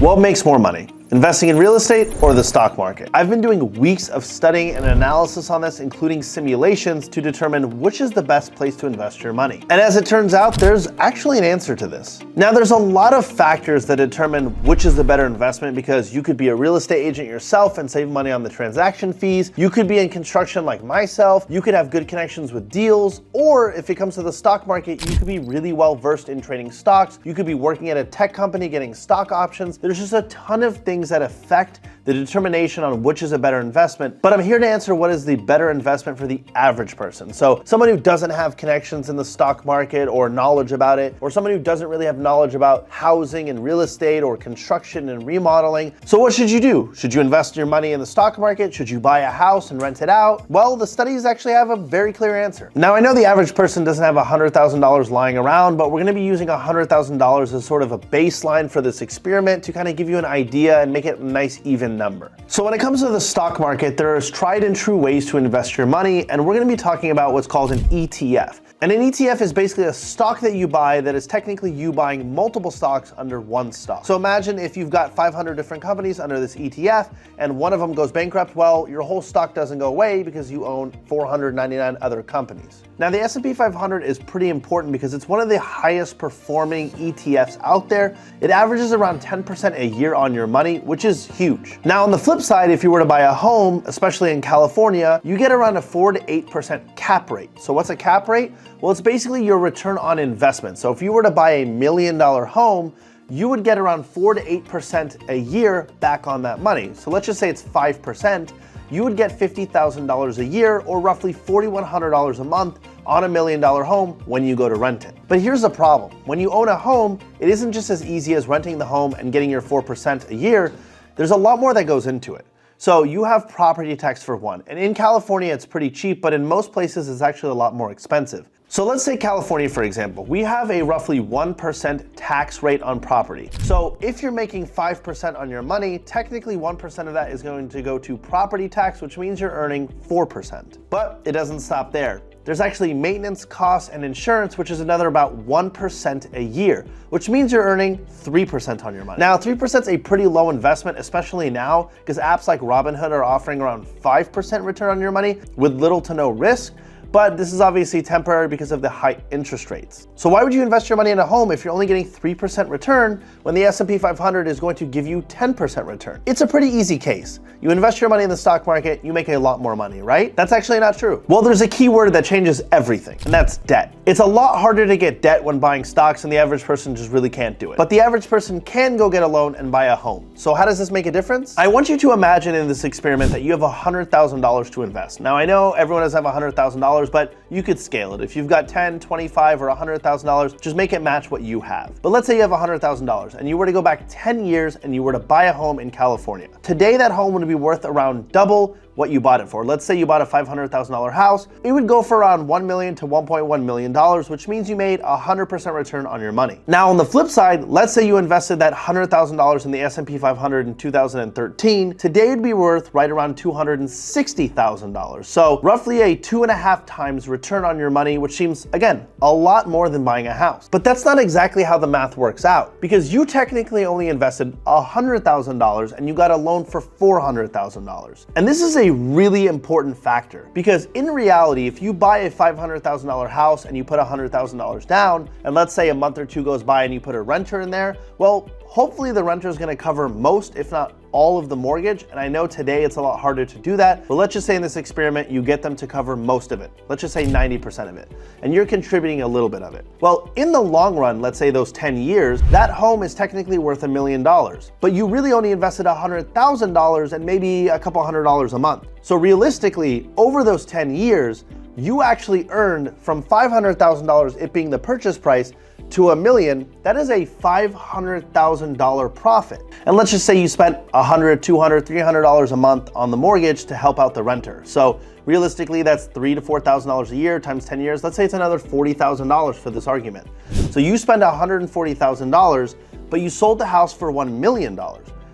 What makes more money? Investing in real estate or the stock market? I've been doing weeks of studying and analysis on this, including simulations to determine which is the best place to invest your money. And as it turns out, there's actually an answer to this. Now, there's a lot of factors that determine which is the better investment, because you could be a real estate agent yourself and save money on the transaction fees. You could be in construction like myself. You could have good connections with deals. Or if it comes to the stock market, you could be really well versed in trading stocks. You could be working at a tech company getting stock options. There's just a ton of things that affect the determination on which is a better investment, but I'm here to answer what is the better investment for the average person. So someone who doesn't have connections in the stock market or knowledge about it, or someone who doesn't really have knowledge about housing and real estate or construction and remodeling. So what should you do? Should you invest your money in the stock market? Should you buy a house and rent it out? Well, the studies actually have a very clear answer. Now, I know the average person doesn't have $100,000 lying around, but we're gonna be using $100,000 as sort of a baseline for this experiment to kind of give you an idea and make it a nice even number. So when it comes to the stock market, there's tried and true ways to invest your money, and we're going to be talking about what's called an ETF. And an ETF is basically a stock that you buy that is technically you buying multiple stocks under one stock. So imagine if you've got 500 different companies under this ETF and one of them goes bankrupt, well, your whole stock doesn't go away because you own 499 other companies. Now, the S&P 500 is pretty important because it's one of the highest performing ETFs out there. It averages around 10% a year on your money, which is huge. Now, on the flip side, if you were to buy a home, especially in California, you get around a 4 to 8% cap rate. So what's a cap rate? Well, it's basically your return on investment. So if you were to buy $1 million home, you would get around 4 to 8% a year back on that money. So let's just say it's 5%. You would get $50,000 a year, or roughly $4,100 a month on $1 million home when you go to rent it. But here's the problem. When you own a home, it isn't just as easy as renting the home and getting your 4% a year. There's a lot more that goes into it. So you have property tax for one. And in California, it's pretty cheap, but in most places, it's actually a lot more expensive. So let's say California, for example. We have a roughly 1% tax rate on property. So if you're making 5% on your money, technically 1% of that is going to go to property tax, which means you're earning 4%. But it doesn't stop there. There's actually maintenance costs and insurance, which is another about 1% a year, which means you're earning 3% on your money. Now, 3% is a pretty low investment, especially now, because apps like Robinhood are offering around 5% return on your money with little to no risk. But this is obviously temporary because of the high interest rates. So why would you invest your money in a home if you're only getting 3% return when the S&P 500 is going to give you 10% return? It's a pretty easy case. You invest your money in the stock market, you make a lot more money, right? That's actually not true. Well, there's a key word that changes everything, and that's debt. It's a lot harder to get debt when buying stocks, and the average person just really can't do it. But the average person can go get a loan and buy a home. So how does this make a difference? I want you to imagine in this experiment that you have $100,000 to invest. Now, I know everyone doesn't have $100,000, but you could scale it. If you've got $10, $25, or $100,000, just make it match what you have. But let's say you have $100,000 and you were to go back 10 years and you were to buy a home in California. Today, that home would be worth around double what you bought it for. Let's say you bought a $500,000 house. It would go for around $1 million to $1.1 million, which means you made 100% return on your money. Now, on the flip side, let's say you invested that $100,000 in the S&P 500 in 2013. Today, it'd be worth right around $260,000. So roughly a 2.5 times return on your money, which seems, again, a lot more than buying a house. But that's not exactly how the math works out, because you technically only invested $100,000 and you got a loan for $400,000. And this is a really important factor, because in reality, if you buy a $500,000 house and you put $100,000 down, and let's say a month or two goes by and you put a renter in there, well, hopefully the renter is going to cover most, if not all, of the mortgage. And I know today it's a lot harder to do that, but let's just say in this experiment, you get them to cover most of it. Let's just say 90% of it, and you're contributing a little bit of it. Well, in the long run, let's say those 10 years, that home is technically worth $1 million, but you really only invested $100,000 and maybe a couple $100 a month. So realistically, over those 10 years, you actually earned from $500,000, it being the purchase price, to $1 million. That is a $500,000 profit. And let's just say you spent $100, $200, $300 a month on the mortgage to help out the renter. So realistically, that's $3,000 to $4,000 a year times 10 years. Let's say it's another $40,000 for this argument. So you spend $140,000, but you sold the house for $1 million.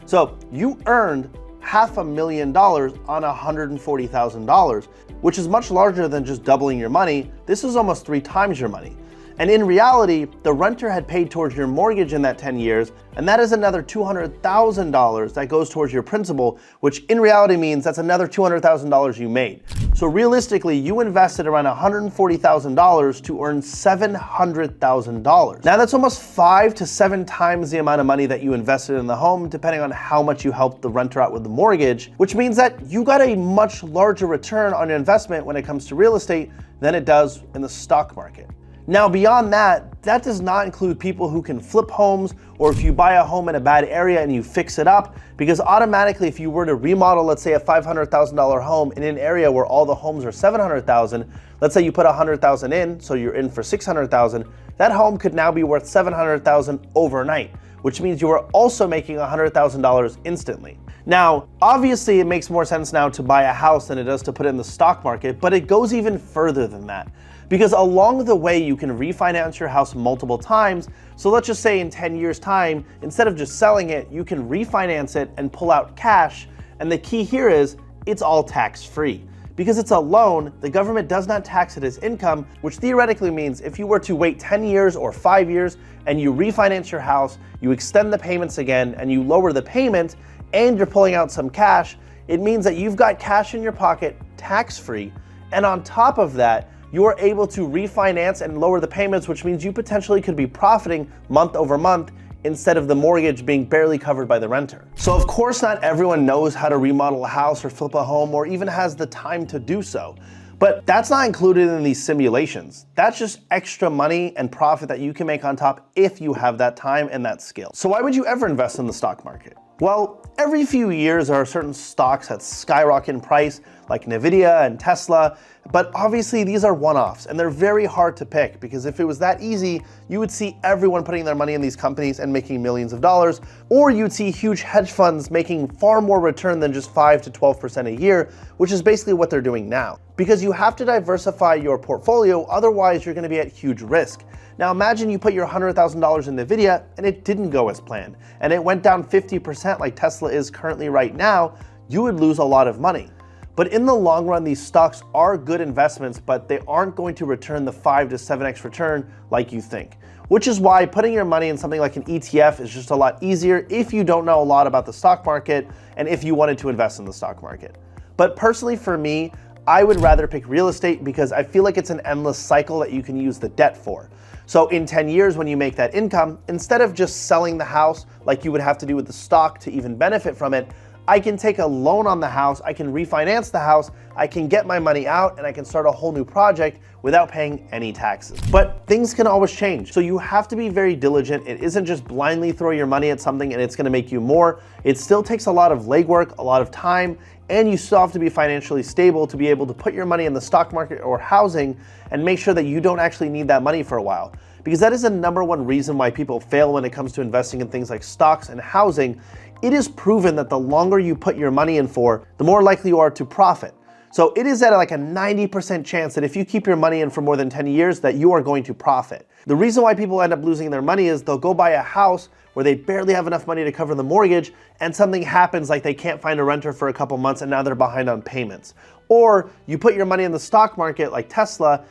So you earned $500,000 on $140,000, which is much larger than just doubling your money. This is almost 3 times your money. And in reality, the renter had paid towards your mortgage in that 10 years, and that is another $200,000 that goes towards your principal, which in reality means that's another $200,000 you made. So realistically, you invested around $140,000 to earn $700,000. Now that's almost 5 to 7 times the amount of money that you invested in the home, depending on how much you helped the renter out with the mortgage, which means that you got a much larger return on your investment when it comes to real estate than it does in the stock market. Now beyond that, that does not include people who can flip homes, or if you buy a home in a bad area and you fix it up, because automatically if you were to remodel, let's say a $500,000 home in an area where all the homes are $700,000, let's say you put $100,000 in, so you're in for $600,000, that home could now be worth $700,000 overnight, which means you are also making $100,000 instantly. Now, obviously it makes more sense now to buy a house than it does to put it in the stock market, but it goes even further than that. Because along the way, you can refinance your house multiple times. So let's just say in 10 years time, instead of just selling it, you can refinance it and pull out cash. And the key here is it's all tax-free. Because it's a loan, the government does not tax it as income, which theoretically means if you were to wait 10 years or 5 years and you refinance your house, you extend the payments again and you lower the payment and you're pulling out some cash, it means that you've got cash in your pocket tax-free. And on top of that, you are able to refinance and lower the payments, which means you potentially could be profiting month over month instead of the mortgage being barely covered by the renter. So of course not everyone knows how to remodel a house or flip a home or even has the time to do so. But that's not included in these simulations. That's just extra money and profit that you can make on top if you have that time and that skill. So why would you ever invest in the stock market? Well, every few years there are certain stocks that skyrocket in price, like Nvidia and Tesla, but obviously these are one-offs and they're very hard to pick, because if it was that easy, you would see everyone putting their money in these companies and making millions of dollars, or you'd see huge hedge funds making far more return than just 5 to 12% a year, which is basically what they're doing now. Because you have to diversify your portfolio, otherwise you're gonna be at huge risk. Now imagine you put your $100,000 in Nvidia and it didn't go as planned, and it went down 50% like Tesla is currently right now, you would lose a lot of money. But in the long run, these stocks are good investments, but they aren't going to return the 5 to 7x return like you think. Which is why putting your money in something like an ETF is just a lot easier if you don't know a lot about the stock market and if you wanted to invest in the stock market. But personally for me, I would rather pick real estate because I feel like it's an endless cycle that you can use the debt for. So in 10 years when you make that income, instead of just selling the house like you would have to do with the stock to even benefit from it, I can take a loan on the house, I can refinance the house, I can get my money out, and I can start a whole new project without paying any taxes. But things can always change, so you have to be very diligent. It isn't just blindly throw your money at something and it's gonna make you more. It still takes a lot of legwork, a lot of time, and you still have to be financially stable to be able to put your money in the stock market or housing and make sure that you don't actually need that money for a while. Because that is the #1 reason why people fail when it comes to investing in things like stocks and housing. It is proven that the longer you put your money in for, the more likely you are to profit. So it is at like a 90% chance that if you keep your money in for more than 10 years that you are going to profit. The reason why people end up losing their money is they'll go buy a house where they barely have enough money to cover the mortgage and something happens, like they can't find a renter for a couple months and now they're behind on payments. Or you put your money in the stock market like Tesla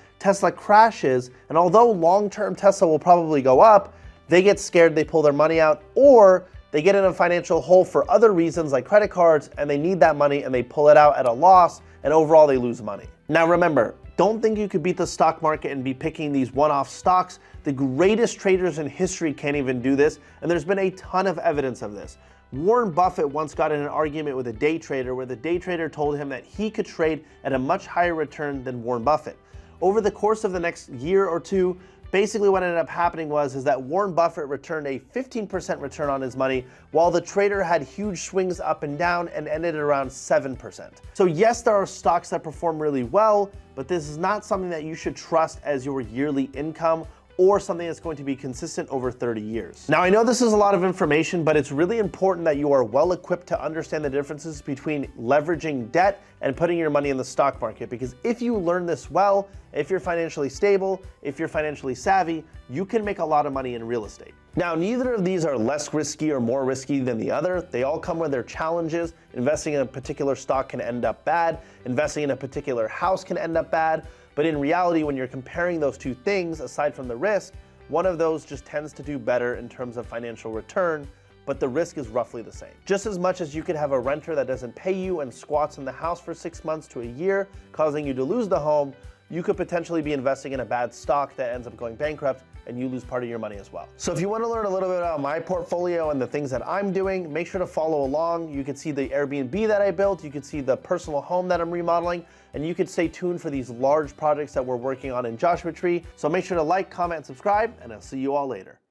crashes, and although long-term Tesla will probably go up, they get scared, they pull their money out, or they get in a financial hole for other reasons like credit cards and they need that money and they pull it out at a loss, and overall they lose money. Now remember, don't think you could beat the stock market and be picking these one-off stocks. The greatest traders in history can't even do this, and there's been a ton of evidence of this. Warren Buffett once got in an argument with a day trader where the day trader told him that he could trade at a much higher return than Warren Buffett. Over the course of the next year or two, basically what ended up happening was that Warren Buffett returned a 15% return on his money, while the trader had huge swings up and down and ended at around 7%. So yes, there are stocks that perform really well, but this is not something that you should trust as your yearly income or something that's going to be consistent over 30 years. Now I know this is a lot of information, but it's really important that you are well equipped to understand the differences between leveraging debt and putting your money in the stock market, because if you learn this well, if you're financially stable, if you're financially savvy, you can make a lot of money in real estate. Now, neither of these are less risky or more risky than the other. They all come with their challenges. Investing in a particular stock can end up bad. Investing in a particular house can end up bad. But in reality, when you're comparing those two things, aside from the risk, one of those just tends to do better in terms of financial return, but the risk is roughly the same. Just as much as you could have a renter that doesn't pay you and squats in the house for 6 months to a year, causing you to lose the home, you could potentially be investing in a bad stock that ends up going bankrupt and you lose part of your money as well. So if you want to learn a little bit about my portfolio and the things that I'm doing, make sure to follow along. You can see the Airbnb that I built, you can see the personal home that I'm remodeling, and you can stay tuned for these large projects that we're working on in Joshua Tree. So make sure to like, comment, and subscribe, and I'll see you all later.